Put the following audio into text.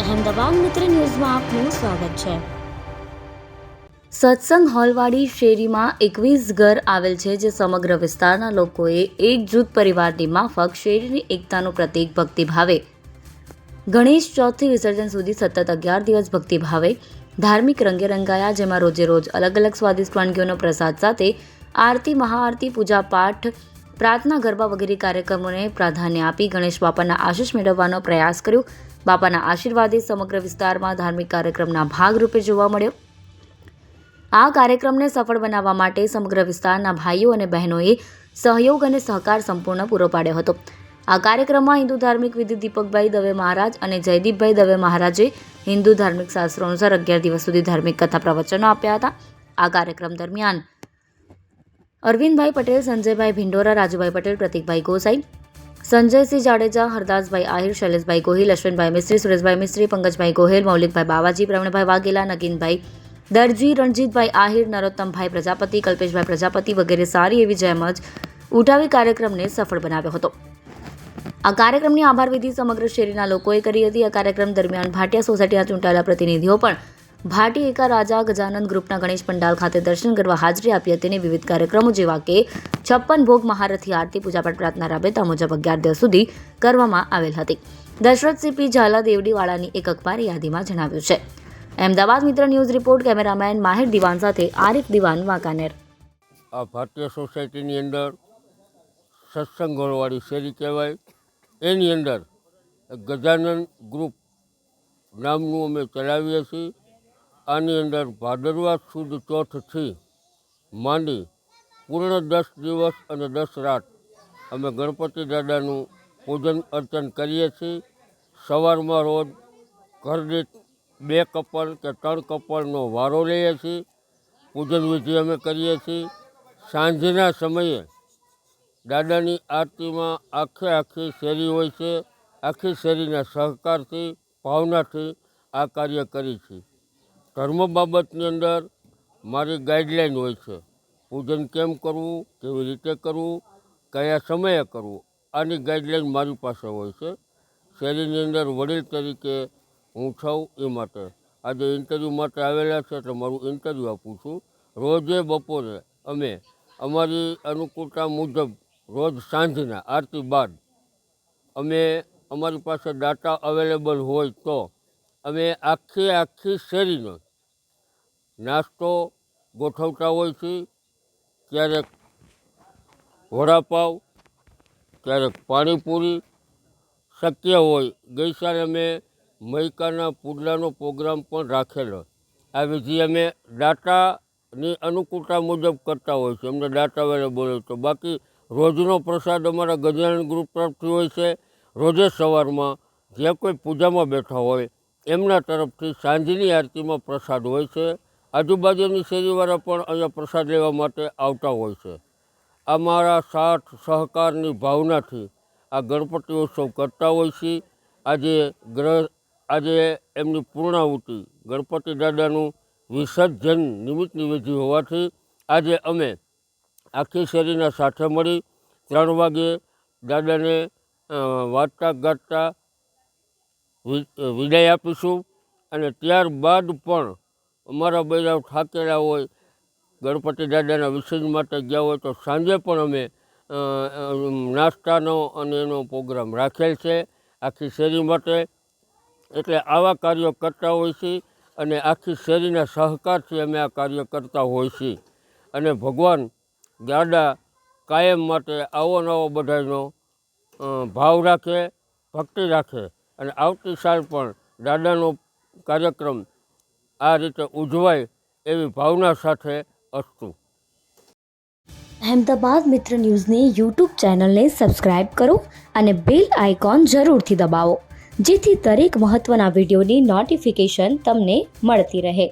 અહેમદાબાદ મિત્ર ન્યૂઝમાં આપનું સ્વાગત છે। સત્સંગ હોલવાળી શેરીમાં 21 ઘર આવેલ છે, જે સમગ્ર વિસ્તારના લોકોએ એક જૂથ પરિવારની માફક શેરીની એકતાનું પ્રતીક ભક્તિભાવે ગણેશ ચોથથી વિસર્જન સુધી સતત 11 દિવસ ભક્તિભાવે ધાર્મિક રંગે રંગાયા, જેમાં રોજે રોજ અલગ અલગ સ્વાદિષ્ટ વાનગીઓનો પ્રસાદ સાથે આરતી, મહાઆરતી, પૂજા પાઠ, પ્રાર્થના, ગરબા વગેરે કાર્યક્રમોને પ્રાધાન્ય આપી ગણેશ બાપાના આશીષ મેળવવાનો પ્રયાસ કર્યો। બાપાના આશીર્વાદે સમગ્ર વિસ્તારમાં ધાર્મિક કાર્યક્રમના ભાગરૂપે જોવા મળ્યો। આ કાર્યક્રમને સફળ બનાવવા માટે સમગ્ર વિસ્તારના ભાઈઓ અને બહેનોએ સહયોગ અને સહકાર સંપૂર્ણ પૂરો પાડ્યો હતો। આ કાર્યક્રમમાં હિન્દુ ધાર્મિક વિધિ દીપકભાઈ દવે મહારાજ અને જયદીપભાઈ દવે મહારાજે હિન્દુ ધાર્મિક શાસ્ત્રો અનુસાર 11 દિવસ સુધી ધાર્મિક કથા પ્રવચનો આપ્યા હતા। આ કાર્યક્રમ દરમિયાન અરવિંદભાઈ પટેલ, સંજયભાઈ ભિંડોરા, રાજુભાઈ પટેલ, પ્રતિકભાઈ ગોસાઈ, સંજયસિંહ જાડેજા, હરદાસભાઈ આહિર, શૈલેષભાઈ ગોહિલ, અશ્વિનભાઈ મિસ્ત્રી, સુરેશભાઈ મિસ્ત્રી, પંકજભાઈ ગોહિલ, મૌલિકભાઈ બાવાજી, પ્રવીણભાઈ વાઘેલા, નગીનભાઈ દરજી, રણજીતભાઈ આહિર, નરોત્તમભાઈ પ્રજાપતિ, કલ્પેશભાઈ પ્રજાપતિ વગેરે સારી એવી જહેમત ઉઠાવી કાર્યક્રમને સફળ બનાવ્યો હતો। આ કાર્યક્રમની આભાર વિધિ સમગ્ર શેરીના લોકોએ કરી હતી। આ કાર્યક્રમ દરમિયાન ભાટિયા સોસાયટીના ચૂંટાયેલા પ્રતિનિધિઓ પણ ભાટી એકા રાજા ગજાનંદ ગ્રુપના ગણેશ પંડાલ ખાતે દર્શન કરવા હાજરી આપી હતી અને વિવિધ કાર્યક્રમો જેવા કે 56 ભોગ, મહારથી આરતી, પૂજાપાઠ, પ્રાર્થના રાબેતા મુજબ 11 દિવસ સુધી કરવામાં આવેલ હતી। દશરથસિંહ પી ઝાલા દેવડીવાળાની એક અખબારી યાદીમાં જણાવ્યું છે। અહેમદાબાદ મિત્ર ન્યૂઝ રિપોર્ટ, કેમેરામેન માહિર દિવાન સાથે આરિફ દિવાન, વાંકાનેર। આ ભારતીય સોસાયટીની અંદર સત્સંગ હોલવાળી શેરી કહેવાય, એની અંદર ગજાનંદ ગ્રુપ નામનું અમે ચલાવીએ છીએ। આની અંદર ભાદરવા સુદ ચોથથી માંડી પૂર્ણ 10 દિવસ અને 10 રાત અમે ગણપતિ દાદાનું પૂજન અર્ચન કરીએ છીએ। સવારમાં રોજ ઘર દીઠ 2 કપલ કે 3 કપલનો વારો લઈએ છીએ, પૂજન વિધિ અમે કરીએ છીએ। સાંજના સમયે દાદાની આરતીમાં આખી શેરી હોય છે, આખી શેરીના સહકારથી, ભાવનાથી આ કાર્ય કરી છે। ધર્મ બાબતની અંદર મારી ગાઈડલાઈન હોય છે, પૂજન કેમ કરવું, કેવી રીતે કરવું, કયા સમયે કરવું, આની ગાઈડલાઈન મારી પાસે હોય છે। શેરીની અંદર વડીલ તરીકે હું છું, એ માટે આજે ઇન્ટરવ્યૂ માટે આવેલા છે, એટલે મારું ઇન્ટરવ્યૂ આપું છું। રોજે બપોરે અમે અમારી અનુકૂળતા મુજબ રોજ સાંજના આરતી બાદ અમે અમારી પાસે ડાટા અવેલેબલ હોય તો અમે આખી શેરીનો નાસ્તો ગોઠવતા હોય છે। ક્યારેક વડાપાવ, ક્યારેક પાણીપુરી, શક્ય હોય ગઈ સાલે અમે મૈકાના પુડલાનો પ્રોગ્રામ પણ રાખેલો। આ વિધિ અમે ડાટાની અનુકૂળતા મુજબ કરતા હોય છે, અમને ડાટા અવેલેબલ હોય તો। બાકી રોજનો પ્રસાદ અમારા ગજાનંદ ગ્રુપ તરફથી હોય છે। રોજે સવારમાં જે કોઈ પૂજામાં બેઠા હોય એમના તરફથી સાંજની આરતીમાં પ્રસાદ હોય છે। આજુબાજુની શેરીવાળા પણ અહીંયા પ્રસાદ લેવા માટે આવતા હોય છે। અમારા સાથ સહકારની ભાવનાથી આ ગણપતિ ઉત્સવ કરતા હોય છે। આજે એમની પૂર્ણાહુતિ ગણપતિ દાદાનું વિસર્જન નિમિત્તની વિધિ હોવાથી આજે અમે આખી શેરીના સાથે મળી 3 વાગે દાદાને વાંચતા ગાતા વિદાય આપીશું। અને ત્યારબાદ પણ અમારા બૈરાવ થાકેલા હોય, ગણપતિ દાદાના વિસર્જન માટે ગયા હોય તો સાંજે પણ અમે નાસ્તાનો અને એનો પ્રોગ્રામ રાખેલ છે આખી શેરી માટે। એટલે આવા કાર્યો કરતા હોય છે અને આખી શેરીના સહકારથી અમે આ કાર્ય કરતા હોય છીએ। અને ભગવાન દાદા કાયમ માટે આવો નવો બધાનો ભાવ રાખે, ભક્તિ રાખે અને આવતી સાલ પણ દાદાનો કાર્યક્રમ આ રીતે ઉજવાય એવી ભાવના સાથે અસ્તુ। અહેમદાબાદ મિત્ર ન્યૂઝની યુટ્યુબ ચેનલને સબસ્ક્રાઇબ કરો અને બેલ આઇકોન જરૂરથી દબાવો, જેથી દરેક મહત્ત્વના વિડીયોની નોટિફિકેશન તમને મળતી રહે।